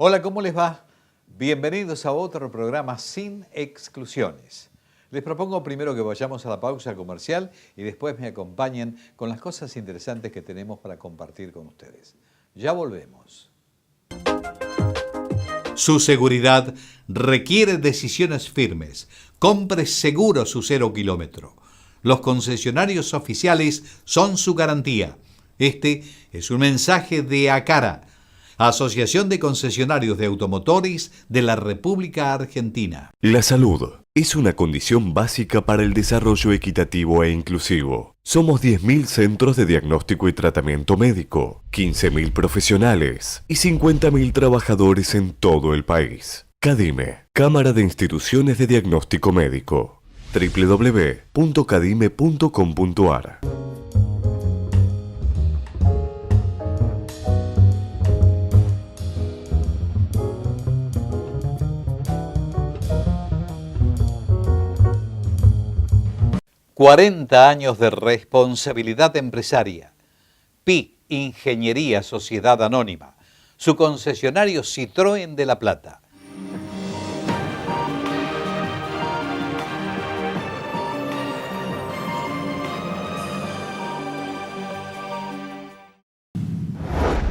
Hola, ¿cómo les va? Bienvenidos a otro programa sin exclusiones. Les propongo primero que vayamos a la pausa comercial y después me acompañen con las cosas interesantes que tenemos para compartir con ustedes. Ya volvemos. Su seguridad requiere decisiones firmes. Compre seguro su 0 kilómetro. Los concesionarios oficiales son su garantía. Este es un mensaje de ACARA, Asociación de Concesionarios de Automotores de la República Argentina. La salud es una condición básica para el desarrollo equitativo e inclusivo. Somos 10.000 centros de diagnóstico y tratamiento médico, 15.000 profesionales y 50.000 trabajadores en todo el país. CADIME, Cámara de Instituciones de Diagnóstico Médico. www.cadime.com.ar. ...40 años de responsabilidad empresaria. PI Ingeniería Sociedad Anónima. Su concesionario Citroën de La Plata.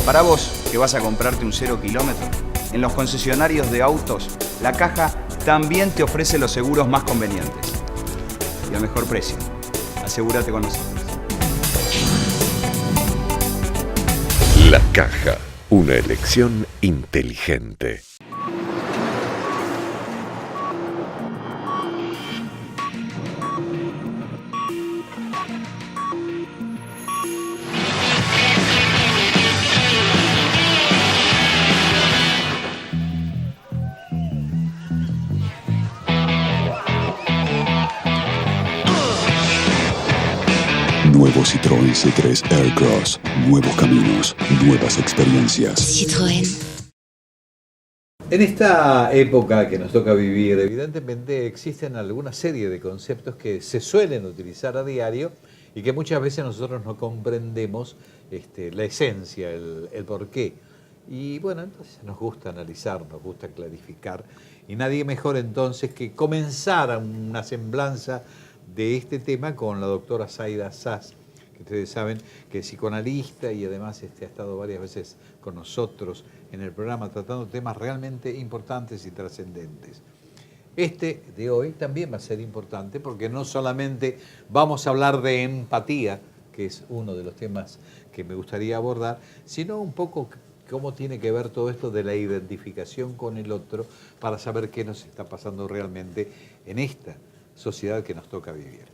Para vos, que vas a comprarte un 0 kilómetro, en los concesionarios de autos, La Caja también te ofrece los seguros más convenientes. Y a mejor precio. Asegúrate con nosotros. La Caja, una elección inteligente. Nuevo Citroën C3 Aircross. Nuevos caminos, nuevas experiencias. Citroën. En esta época que nos toca vivir, evidentemente existen alguna serie de conceptos que se suelen utilizar a diario y que muchas veces nosotros no comprendemos la esencia, el porqué. Y bueno, entonces nos gusta analizar, nos gusta clarificar, y nadie mejor entonces que comenzar una semblanza de este tema con la doctora Zaida Saz, que ustedes saben que es psicoanalista y además ha estado varias veces con nosotros en el programa tratando temas realmente importantes y trascendentes. Este de hoy también va a ser importante porque no solamente vamos a hablar de empatía, que es uno de los temas que me gustaría abordar, sino un poco cómo tiene que ver todo esto de la identificación con el otro para saber qué nos está pasando realmente en esta sociedad que nos toca vivir.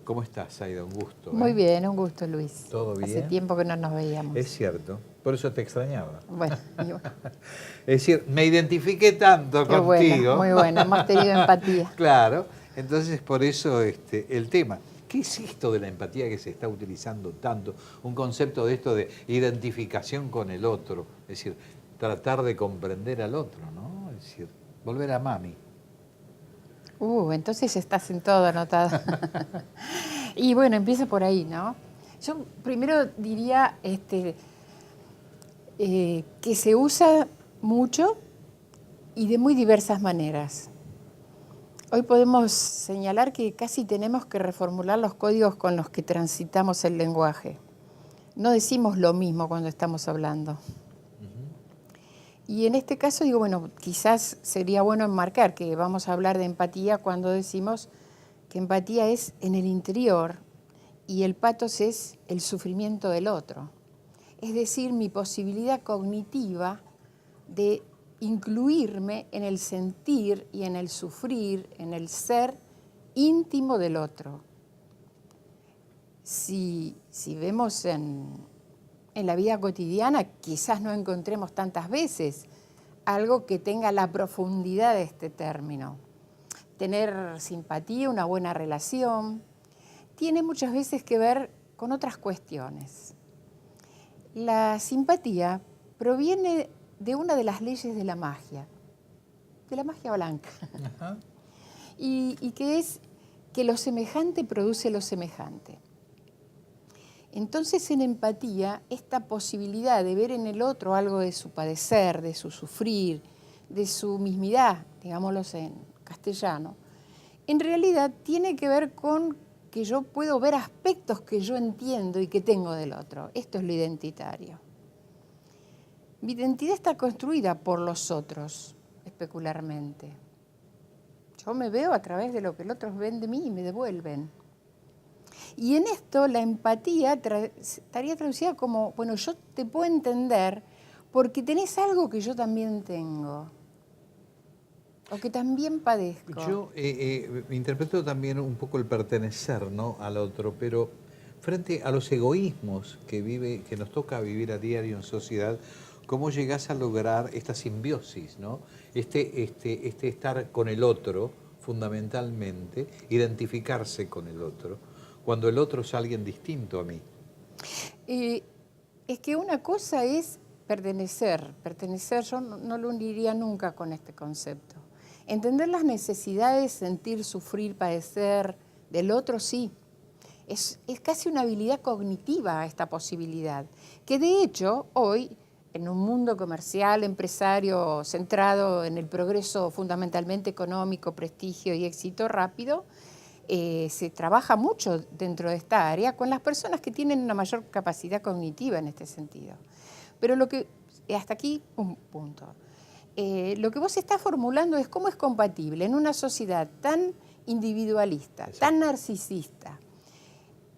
¿Cómo estás, Zaida? Un gusto. Muy bien, un gusto, Luis. ¿Todo bien? Hace tiempo que no nos veíamos. Es cierto, por eso te extrañaba. Bueno. Es decir, me identifiqué tanto Qué contigo. Muy bueno, hemos tenido empatía. Claro, entonces por eso el tema. ¿Qué es esto de la empatía que se está utilizando tanto? Un concepto de esto de identificación con el otro, es decir, tratar de comprender al otro, ¿no? Es decir, volver a mami. Entonces estás en todo anotado. Y bueno, empieza por ahí, ¿no? Yo primero diría que se usa mucho y de muy diversas maneras. Hoy podemos señalar que casi tenemos que reformular los códigos con los que transitamos el lenguaje. No decimos lo mismo cuando estamos hablando. Y en este caso digo, bueno, quizás sería bueno enmarcar que vamos a hablar de empatía cuando decimos que empatía es en el interior y el pathos es el sufrimiento del otro. Es decir, mi posibilidad cognitiva de incluirme en el sentir y en el sufrir, en el ser íntimo del otro. Si vemos en la vida cotidiana, quizás no encontremos tantas veces algo que tenga la profundidad de este término. Tener simpatía, una buena relación, tiene muchas veces que ver con otras cuestiones. La simpatía proviene de una de las leyes de la magia blanca. Ajá. Y que es que lo semejante produce lo semejante. Entonces, en empatía, esta posibilidad de ver en el otro algo de su padecer, de su sufrir, de su mismidad, digámoslo en castellano, en realidad tiene que ver con que yo puedo ver aspectos que yo entiendo y que tengo del otro. Esto es lo identitario. Mi identidad está construida por los otros, especularmente. Yo me veo a través de lo que los otros ven de mí y me devuelven. Y en esto la empatía estaría traducida como, bueno, yo te puedo entender porque tenés algo que yo también tengo. O que también padezco. Yo interpreto también un poco el pertenecer, ¿no?, al otro, pero frente a los egoísmos que nos toca vivir a diario en sociedad, ¿cómo llegás a lograr esta simbiosis, ¿no? Este estar con el otro, fundamentalmente, identificarse con el otro, cuando el otro es alguien distinto a mí? Es que una cosa es pertenecer, yo no lo uniría nunca con este concepto. Entender las necesidades, sentir, sufrir, padecer del otro, sí. Es casi una habilidad cognitiva esta posibilidad, que de hecho hoy, en un mundo comercial, empresario, centrado en el progreso fundamentalmente económico, prestigio y éxito rápido, se trabaja mucho dentro de esta área con las personas que tienen una mayor capacidad cognitiva en este sentido. Pero hasta aquí un punto. Lo que vos estás formulando es cómo es compatible en una sociedad tan individualista, exacto, tan narcisista.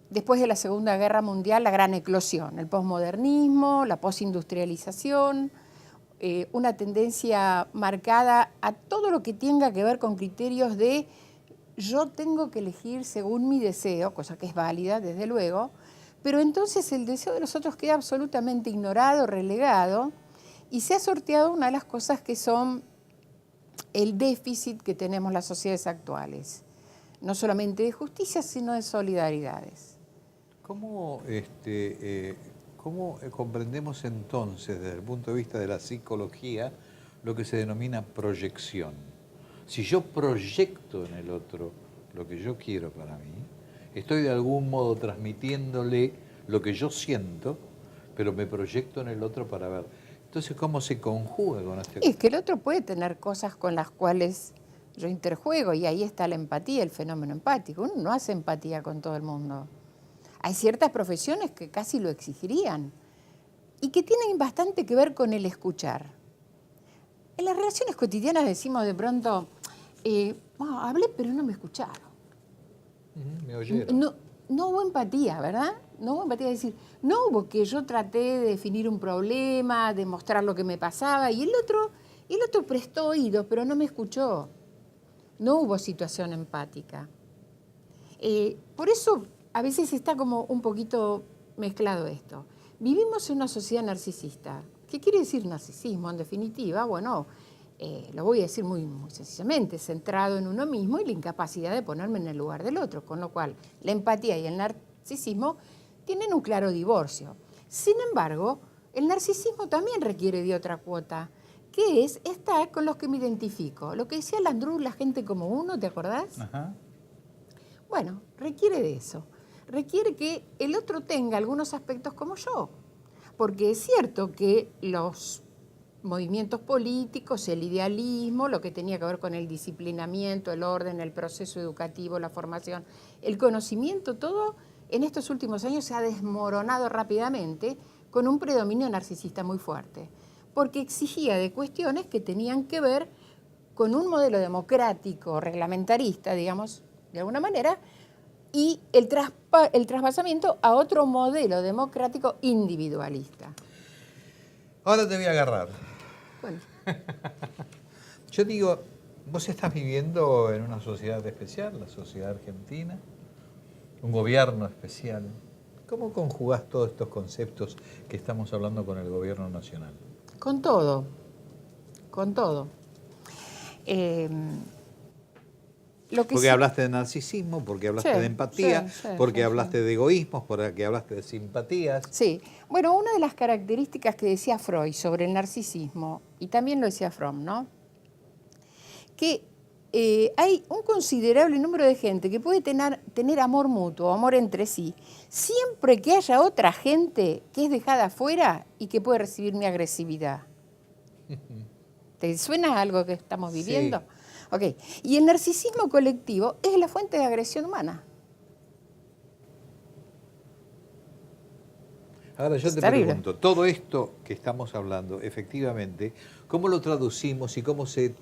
Después de la Segunda Guerra Mundial, la gran eclosión, el posmodernismo, la posindustrialización, una tendencia marcada a todo lo que tenga que ver con criterios de yo tengo que elegir según mi deseo, cosa que es válida, desde luego, pero entonces el deseo de los otros queda absolutamente ignorado, relegado, y se ha sorteado una de las cosas que son el déficit que tenemos las sociedades actuales, no solamente de justicia, sino de solidaridades. ¿Cómo comprendemos entonces, desde el punto de vista de la psicología, lo que se denomina proyección? Si yo proyecto en el otro lo que yo quiero para mí, estoy de algún modo transmitiéndole lo que yo siento, pero me proyecto en el otro para ver. Entonces, ¿cómo se conjuga con este? Es que el otro puede tener cosas con las cuales yo interjuego, y ahí está la empatía, el fenómeno empático. Uno no hace empatía con todo el mundo. Hay ciertas profesiones que casi lo exigirían y que tienen bastante que ver con el escuchar. En las relaciones cotidianas decimos de pronto, hablé pero no me escucharon. Me oyeron. No hubo empatía, ¿verdad? No hubo empatía, es decir, no hubo que yo traté de definir un problema, de mostrar lo que me pasaba, y el otro prestó oídos, pero no me escuchó. No hubo situación empática. Por eso a veces está como un poquito mezclado esto. Vivimos en una sociedad narcisista. ¿Qué quiere decir narcisismo? En definitiva, bueno, lo voy a decir muy, muy sencillamente, centrado en uno mismo y la incapacidad de ponerme en el lugar del otro, con lo cual la empatía y el narcisismo tienen un claro divorcio. Sin embargo, el narcisismo también requiere de otra cuota, que es estar con los que me identifico. Lo que decía Landru, la gente como uno, ¿te acordás? Ajá. Bueno, requiere de eso. Requiere que el otro tenga algunos aspectos como yo. Porque es cierto que los movimientos políticos, el idealismo, lo que tenía que ver con el disciplinamiento, el orden, el proceso educativo, la formación, el conocimiento, todo en estos últimos años se ha desmoronado rápidamente con un predominio narcisista muy fuerte, porque exigía de cuestiones que tenían que ver con un modelo democrático, reglamentarista, digamos, de alguna manera, y el trasvasamiento a otro modelo democrático individualista. Ahora te voy a agarrar. Bueno. Yo digo, vos estás viviendo en una sociedad especial, la sociedad argentina, un gobierno especial. ¿Cómo conjugás todos estos conceptos que estamos hablando con el gobierno nacional? Con todo, con todo. Porque hablaste de narcisismo, porque hablaste de empatía, porque hablaste de egoísmos, porque hablaste de simpatías. Sí. Bueno, una de las características que decía Freud sobre el narcisismo, y también lo decía Fromm, ¿no? Que hay un considerable número de gente que puede tener amor mutuo, amor entre sí, siempre que haya otra gente que es dejada afuera y que puede recibir mi agresividad. ¿Te suena algo que estamos viviendo? Sí. Ok. Y el narcisismo colectivo es la fuente de agresión humana. Ahora yo Es te terrible. pregunto, todo esto que estamos hablando, efectivamente, ¿cómo lo traducimos y cómo se,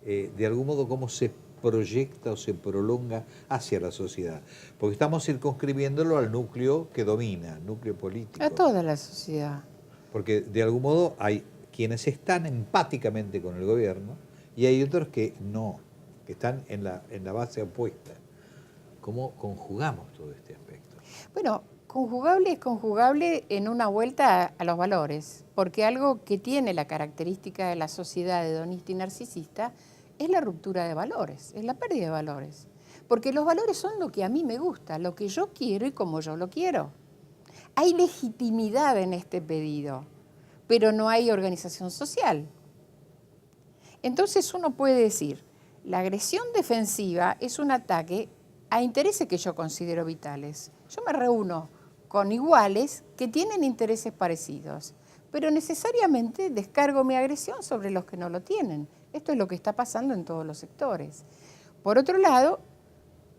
de algún modo, cómo se proyecta o se prolonga hacia la sociedad? Porque estamos circunscribiéndolo al núcleo que domina, al núcleo político. A toda la sociedad. Porque de algún modo hay quienes están empáticamente con el gobierno y hay otros que no, que están en la base opuesta. ¿Cómo conjugamos todo este aspecto? Bueno, conjugable es conjugable en una vuelta a los valores, porque algo que tiene la característica de la sociedad hedonista y narcisista es la ruptura de valores, es la pérdida de valores. Porque los valores son lo que a mí me gusta, lo que yo quiero y como yo lo quiero. Hay legitimidad en este pedido, pero no hay organización social. Entonces uno puede decir, la agresión defensiva es un ataque a intereses que yo considero vitales. Yo me reúno con iguales que tienen intereses parecidos, pero necesariamente descargo mi agresión sobre los que no lo tienen. Esto es lo que está pasando en todos los sectores. Por otro lado,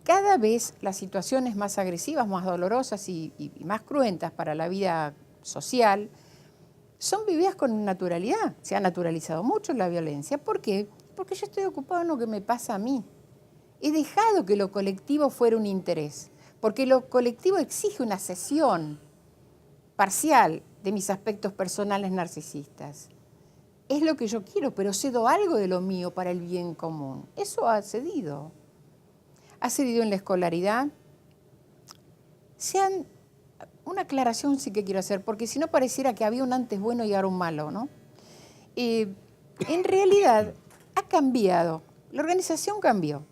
cada vez las situaciones más agresivas, más dolorosas y más cruentas para la vida social son vividas con naturalidad. Se ha naturalizado mucho la violencia. ¿Por qué? Porque yo estoy ocupado en lo que me pasa a mí. He dejado que lo colectivo fuera un interés, porque lo colectivo exige una cesión parcial de mis aspectos personales narcisistas. Es lo que yo quiero, pero cedo algo de lo mío para el bien común. Eso ha cedido. Ha cedido en la escolaridad. Una aclaración sí que quiero hacer, porque si no pareciera que había un antes bueno y ahora un malo, ¿no? En realidad ha cambiado. La organización cambió.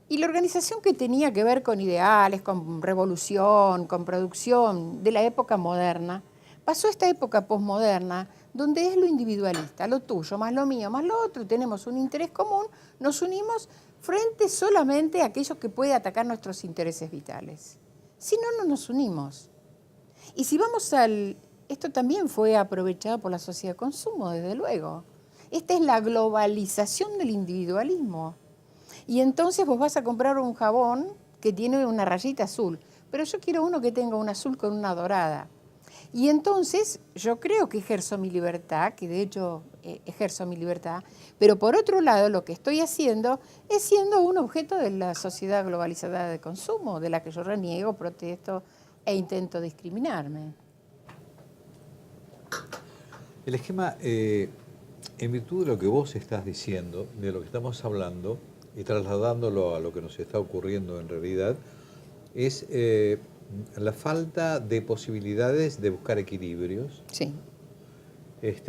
Y la organización que tenía que ver con ideales, con revolución, con producción de la época moderna, pasó a esta época posmoderna, donde es lo individualista, lo tuyo, más lo mío, más lo otro, tenemos un interés común, nos unimos frente solamente a aquellos que pueden atacar nuestros intereses vitales. Si no, no nos unimos. Y si vamos esto también fue aprovechado por la sociedad de consumo, desde luego. Esta es la globalización del individualismo. Y entonces vos vas a comprar un jabón que tiene una rayita azul, pero yo quiero uno que tenga un azul con una dorada. Y entonces yo creo que ejerzo mi libertad, que de hecho ejerzo mi libertad, pero por otro lado lo que estoy haciendo es siendo un objeto de la sociedad globalizada de consumo, de la que yo reniego, protesto e intento discriminarme. El esquema, en virtud de lo que vos estás diciendo, de lo que estamos hablando, y trasladándolo a lo que nos está ocurriendo en realidad, es la falta de posibilidades de buscar equilibrios. Sí.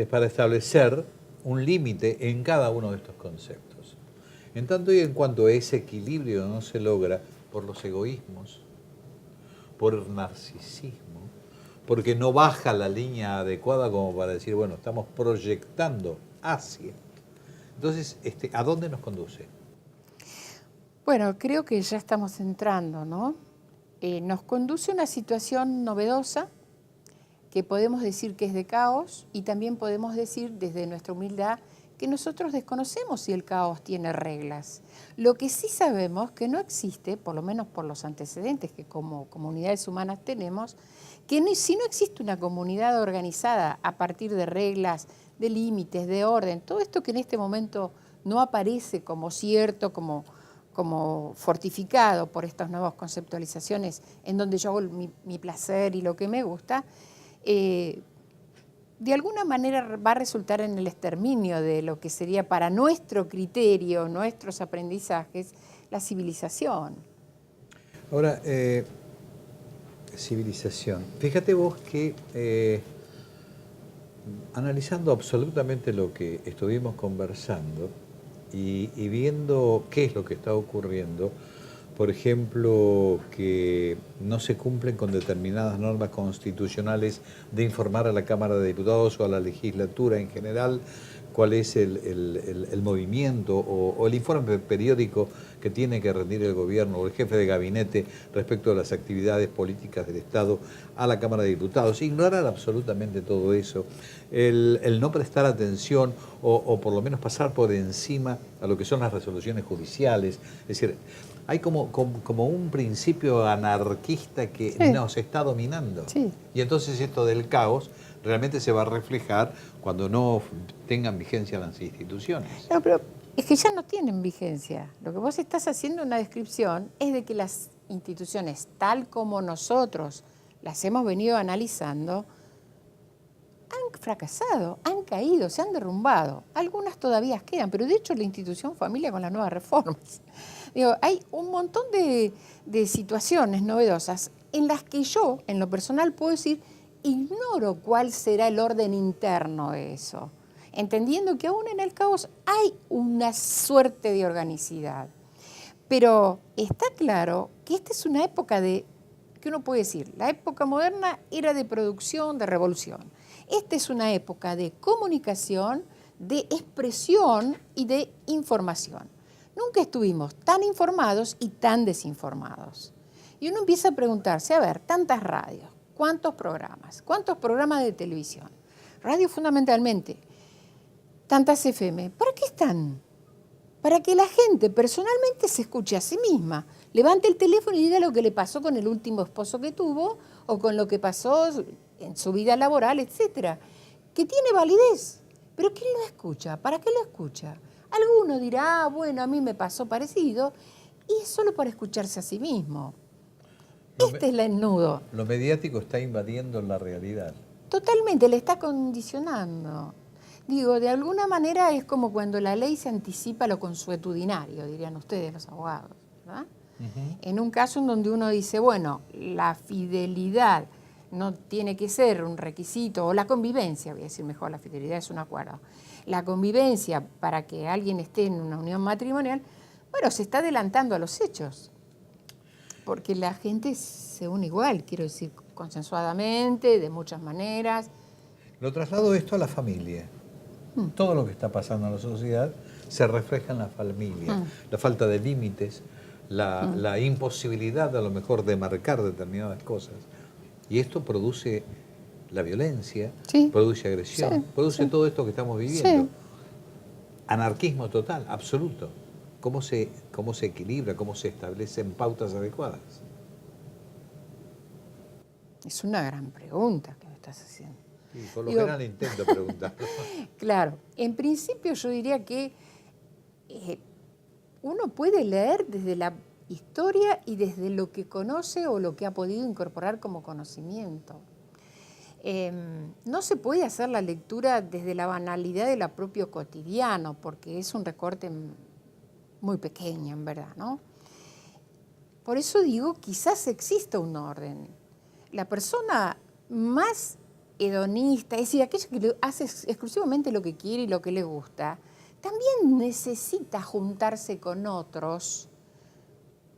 Para establecer un límite en cada uno de estos conceptos. En tanto y en cuanto ese equilibrio no se logra por los egoísmos, por el narcisismo, porque no baja la línea adecuada como para decir, bueno, estamos proyectando hacia. Entonces, ¿a dónde nos conduce? Bueno, creo que ya estamos entrando, ¿no? Nos conduce a una situación novedosa que podemos decir que es de caos y también podemos decir desde nuestra humildad que nosotros desconocemos si el caos tiene reglas. Lo que sí sabemos que no existe, por lo menos por los antecedentes que como comunidades humanas tenemos, que si no existe una comunidad organizada a partir de reglas, de límites, de orden, todo esto que en este momento no aparece como cierto, como fortificado por estas nuevas conceptualizaciones en donde yo hago mi placer y lo que me gusta, de alguna manera va a resultar en el exterminio de lo que sería para nuestro criterio, nuestros aprendizajes, la civilización. Ahora, civilización. Fíjate vos que analizando absolutamente lo que estuvimos conversando y viendo qué es lo que está ocurriendo, por ejemplo, que no se cumplen con determinadas normas constitucionales de informar a la Cámara de Diputados o a la legislatura en general cuál es el movimiento o el informe periódico que tiene que rendir el gobierno o el jefe de gabinete respecto a las actividades políticas del Estado a la Cámara de Diputados. Ignorar absolutamente todo eso, el no prestar atención o por lo menos pasar por encima a lo que son las resoluciones judiciales. Es decir, hay como un principio anarquista que Sí. nos está dominando. Sí. Y entonces esto del caos realmente se va a reflejar cuando no tengan vigencia las instituciones. No, pero es que ya no tienen vigencia. Lo que vos estás haciendo una descripción es de que las instituciones, tal como nosotros las hemos venido analizando, han fracasado, han caído, se han derrumbado. Algunas todavía quedan, pero de hecho la institución familia con las nuevas reformas. Digo, hay un montón de situaciones novedosas en las que yo, en lo personal, puedo decir, ignoro cuál será el orden interno de eso, entendiendo que aún en el caos hay una suerte de organicidad. Pero está claro que esta es una época que uno puede decir, la época moderna era de producción, de revolución. Esta es una época de comunicación, de expresión y de información. Nunca estuvimos tan informados y tan desinformados. Y uno empieza a preguntarse, a ver, tantas radios, ¿cuántos programas de televisión? Radio fundamentalmente, tantas FM, ¿para qué están? Para que la gente personalmente se escuche a sí misma, levante el teléfono y diga lo que le pasó con el último esposo que tuvo o con lo que pasó en su vida laboral, etcétera, que tiene validez. Pero ¿quién lo escucha? ¿Para qué lo escucha? Alguno dirá, bueno, a mí me pasó parecido, y es solo para escucharse a sí mismo. Este es el nudo. Lo mediático está invadiendo la realidad. Totalmente, le está condicionando. Digo, de alguna manera es como cuando la ley se anticipa a lo consuetudinario, dirían ustedes, los abogados, ¿verdad? En un caso en donde uno dice, bueno, la fidelidad no tiene que ser un requisito, o la convivencia, voy a decir mejor, la fidelidad es un acuerdo. La convivencia para que alguien esté en una unión matrimonial, bueno, se está adelantando a los hechos. Porque la gente se une igual, quiero decir, consensuadamente, de muchas maneras. Lo traslado esto a la familia. Todo lo que está pasando en la sociedad se refleja en la familia. La falta de límites, la imposibilidad a lo mejor de marcar determinadas cosas. Y esto produce la violencia, Sí. produce agresión, Sí, produce sí. todo esto que estamos viviendo. Sí. Anarquismo total, absoluto. ¿Cómo se equilibra, cómo se establecen pautas adecuadas? Es una gran pregunta que me estás haciendo. Sí, por lo Digo- general intento preguntarlo. Claro, en principio yo diría que uno puede leer desde la historia y desde lo que conoce o lo que ha podido incorporar como conocimiento. No se puede hacer la lectura desde la banalidad de lo propio cotidiano, porque es un recorte muy pequeño, en verdad, ¿no? Por eso digo, quizás exista un orden. La persona más hedonista, es decir, aquella que hace exclusivamente lo que quiere y lo que le gusta, también necesita juntarse con otros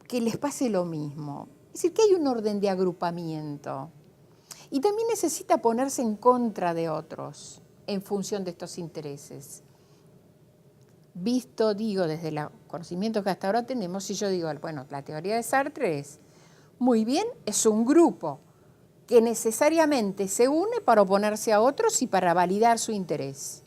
que les pase lo mismo. Es decir, que hay un orden de agrupamiento. Y también necesita ponerse en contra de otros en función de estos intereses. Visto, digo, desde los conocimientos que hasta ahora tenemos, si yo digo, bueno, la teoría de Sartre es, muy bien, es un grupo que necesariamente se une para oponerse a otros y para validar su interés.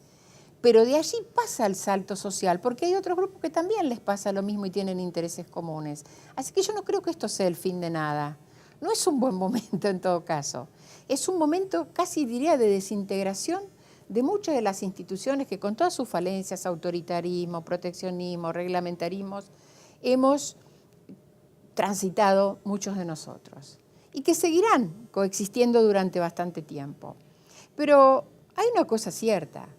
Pero de allí pasa el salto social, porque hay otros grupos que también les pasa lo mismo y tienen intereses comunes. Así que yo no creo que esto sea el fin de nada. No es un buen momento en todo caso. Es un momento, casi diría, de desintegración de muchas de las instituciones que con todas sus falencias, autoritarismo, proteccionismo, reglamentarismos, hemos transitado muchos de nosotros y que seguirán coexistiendo durante bastante tiempo. Pero hay una cosa cierta.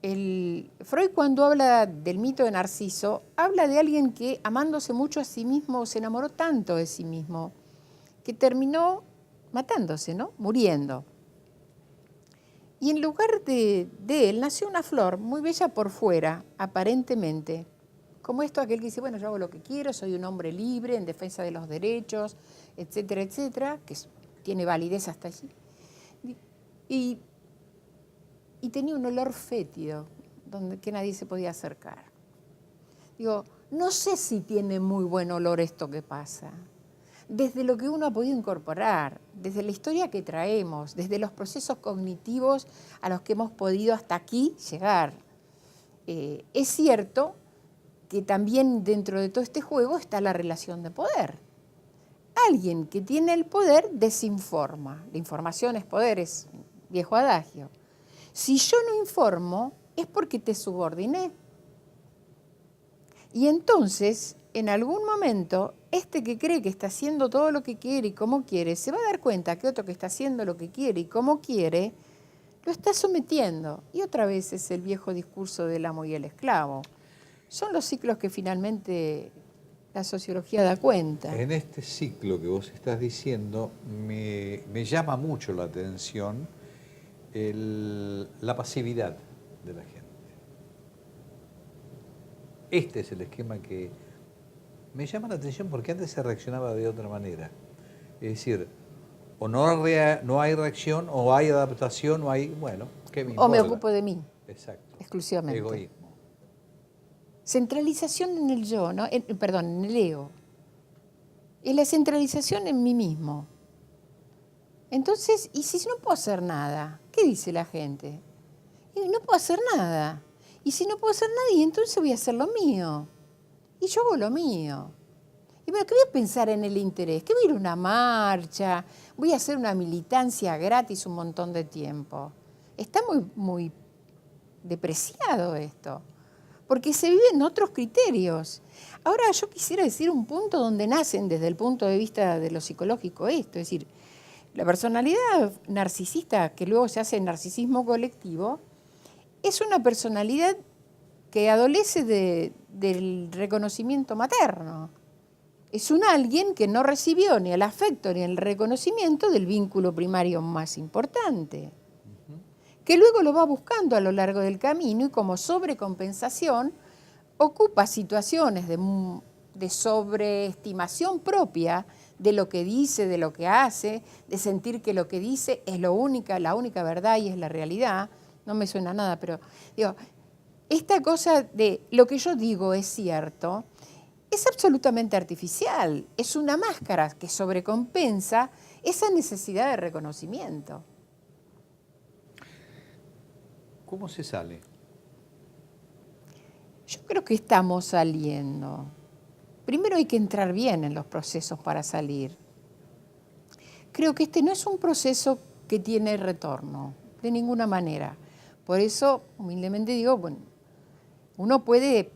Freud, cuando habla del mito de Narciso, habla de alguien que, amándose mucho a sí mismo, se enamoró tanto de sí mismo, que terminó matándose, ¿no? Muriendo. Y en lugar de él nació una flor muy bella por fuera, aparentemente, como esto aquel que dice, bueno, yo hago lo que quiero, soy un hombre libre, en defensa de los derechos, etcétera, etcétera, que tiene validez hasta allí. Y tenía un olor fétido. donde que nadie se podía acercar. Digo, no sé si tiene muy buen olor esto que pasa. Desde lo que uno ha podido incorporar, desde la historia que traemos, desde los procesos cognitivos a los que hemos podido hasta aquí llegar. Es cierto que también dentro de todo este juego está la relación de poder. Alguien que tiene el poder desinforma. La información es poder, es un viejo adagio. Si yo no informo, es porque te subordiné. Y entonces, en algún momento, este que cree que está haciendo todo lo que quiere y como quiere, se va a dar cuenta que otro que está haciendo lo que quiere y como quiere, lo está sometiendo. Y otra vez es el viejo discurso del amo y el esclavo. Son los ciclos que finalmente la sociología da cuenta. En este ciclo que vos estás diciendo, me llama mucho la atención la pasividad de la gente. Este es el esquema que me llama la atención porque antes se reaccionaba de otra manera. Es decir, o no hay reacción, o hay adaptación, o hay, bueno, ¿qué me importa? O me ocupo de mí. Exacto. Exclusivamente. Egoísmo. Centralización en el yo, ¿no? En el ego. Es la centralización en mí mismo. Entonces, ¿y si no puedo hacer nada? ¿Qué dice la gente? Y no puedo hacer nada. Y si no puedo hacer nada, y entonces voy a hacer lo mío. Y yo hago lo mío. Y bueno, ¿qué voy a pensar en el interés? ¿Qué voy a ir a una marcha? Voy a hacer una militancia gratis un montón de tiempo. Está muy depreciado esto. Porque se viven otros criterios. Ahora yo quisiera decir un punto donde nacen desde el punto de vista de lo psicológico esto. Es decir, la personalidad narcisista, que luego se hace narcisismo colectivo, es una personalidad que adolece del reconocimiento materno. Es un alguien que no recibió ni el afecto ni el reconocimiento del vínculo primario más importante, que luego lo va buscando a lo largo del camino y como sobrecompensación ocupa situaciones de sobreestimación propia de lo que dice, de lo que hace, de sentir que lo que dice es la única verdad y es la realidad. No me suena nada, pero digo, esta cosa de lo que yo digo es cierto, es absolutamente artificial. Es una máscara que sobrecompensa esa necesidad de reconocimiento. ¿Cómo se sale? Yo creo que estamos saliendo. Primero hay que entrar bien en los procesos para salir. Creo que este no es un proceso que tiene retorno, de ninguna manera. Por eso, humildemente digo, bueno, uno puede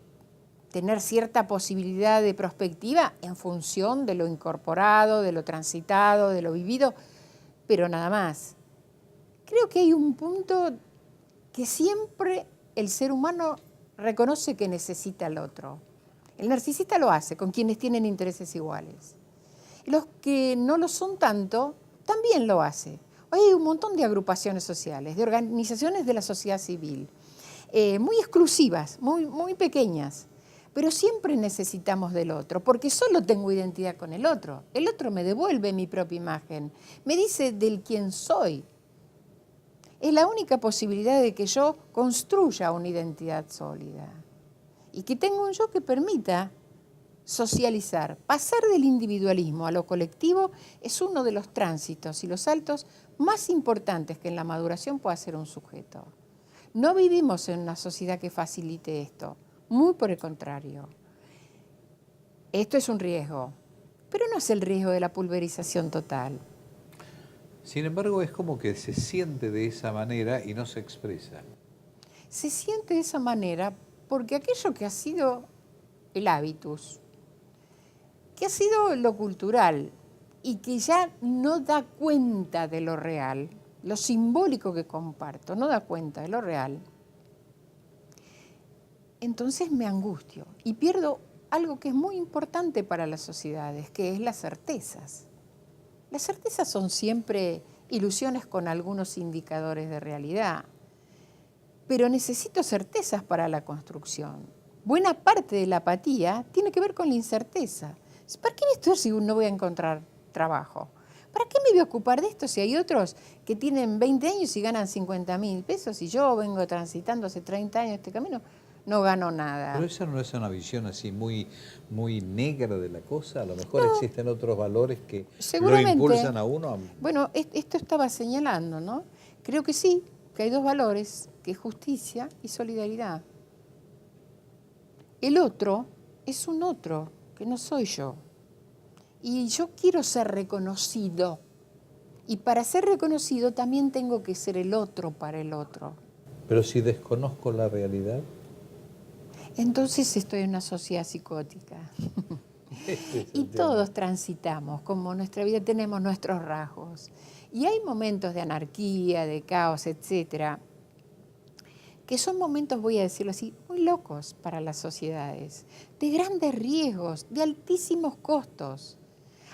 tener cierta posibilidad de prospectiva en función de lo incorporado, de lo transitado, de lo vivido, pero nada más. Creo que hay un punto que siempre el ser humano reconoce que necesita al otro. El narcisista lo hace con quienes tienen intereses iguales. Los que no lo son tanto, también lo hace. Hoy hay un montón de agrupaciones sociales, de organizaciones de la sociedad civil, muy exclusivas, muy pequeñas, pero siempre necesitamos del otro, porque solo tengo identidad con el otro. El otro me devuelve mi propia imagen, me dice del quién soy. Es la única posibilidad de que yo construya una identidad sólida y que tenga un yo que permita socializar. Pasar del individualismo a lo colectivo es uno de los tránsitos y los saltos más importantes que en la maduración puede hacer un sujeto. No vivimos en una sociedad que facilite esto, muy por el contrario. Esto es un riesgo, pero no es el riesgo de la pulverización total. Sin embargo, es como que se siente de esa manera y no se expresa. Se siente de esa manera porque aquello que ha sido el hábitus, que ha sido lo cultural y que ya no da cuenta de lo real, lo simbólico que comparto, no da cuenta de lo real, entonces me angustio y pierdo algo que es muy importante para las sociedades, que es las certezas. Las certezas son siempre ilusiones con algunos indicadores de realidad, pero necesito certezas para la construcción. Buena parte de la apatía tiene que ver con la incerteza. ¿Para qué estudiar si no voy a encontrar trabajo? ¿Para qué me voy a ocupar de esto si hay otros que tienen 20 años y ganan 50.000 pesos y yo vengo transitando hace 30 años este camino? No gano nada. Pero esa no es una visión así muy negra de la cosa. A lo mejor No. existen otros valores que lo Seguramente. impulsan a uno. Bueno, esto estaba señalando, ¿no? Creo que sí, que hay dos valores, que es justicia y solidaridad. El otro es un otro, que no soy yo. Y yo quiero ser reconocido. Y para ser reconocido también tengo que ser el otro para el otro. Pero si desconozco la realidad. Entonces estoy en una sociedad psicótica. Y todos transitamos, como nuestra vida tenemos nuestros rasgos. Y hay momentos de anarquía, de caos, etcétera, que son momentos, voy a decirlo así, muy locos para las sociedades, de grandes riesgos, de altísimos costos,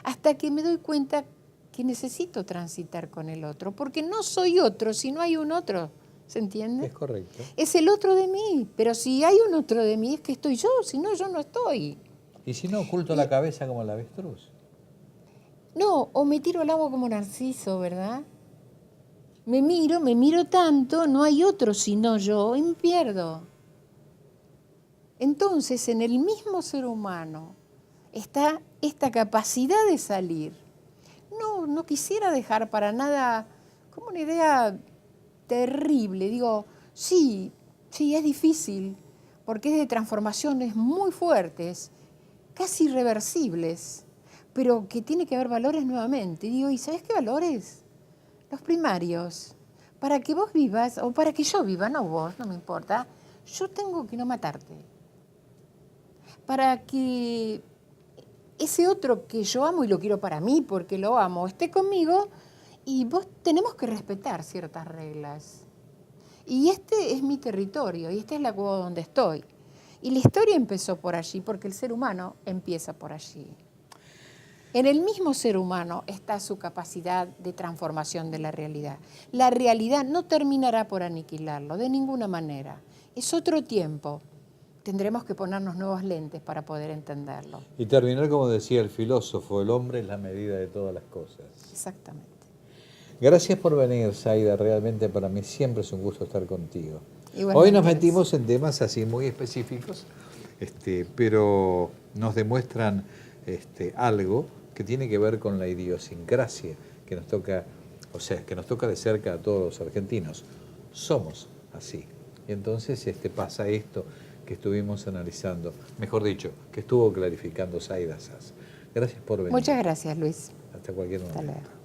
hasta que me doy cuenta que necesito transitar con el otro, porque no soy otro si no hay un otro, ¿se entiende? Es correcto. Es el otro de mí, pero si hay un otro de mí es que estoy yo, si no, yo no estoy. Y si no, oculto la cabeza como el avestruz. No, o me tiro al agua como Narciso, ¿verdad? Me miro tanto, no hay otro sino yo, y me pierdo. Entonces, en el mismo ser humano está esta capacidad de salir. No quisiera dejar para nada como una idea terrible. Digo, sí, es difícil, porque es de transformaciones muy fuertes, casi irreversibles, pero que tiene que haber valores nuevamente. Y digo, ¿y sabes qué valores? Los primarios. Para que vos vivas, o para que yo viva, no vos, no me importa, yo tengo que no matarte. Para que ese otro que yo amo y lo quiero para mí, porque lo amo, esté conmigo, y vos tenemos que respetar ciertas reglas. Y este es mi territorio, y esta es la cueva donde estoy. Y la historia empezó por allí, porque el ser humano empieza por allí. En el mismo ser humano está su capacidad de transformación de la realidad. La realidad no terminará por aniquilarlo, de ninguna manera. Es otro tiempo. Tendremos que ponernos nuevos lentes para poder entenderlo. Y terminar como decía el filósofo, el hombre es la medida de todas las cosas. Exactamente. Gracias por venir, Zaida. Realmente para mí siempre es un gusto estar contigo. Igualmente. Hoy nos metimos en temas así muy específicos, pero nos demuestran algo que tiene que ver con la idiosincrasia que nos toca, que nos toca de cerca a todos los argentinos. Somos así. Y entonces pasa esto que estuvimos analizando, mejor dicho, que estuvo clarificando Zaida Saz. Gracias por venir. Muchas gracias, Luis. Hasta cualquier momento. Hasta luego.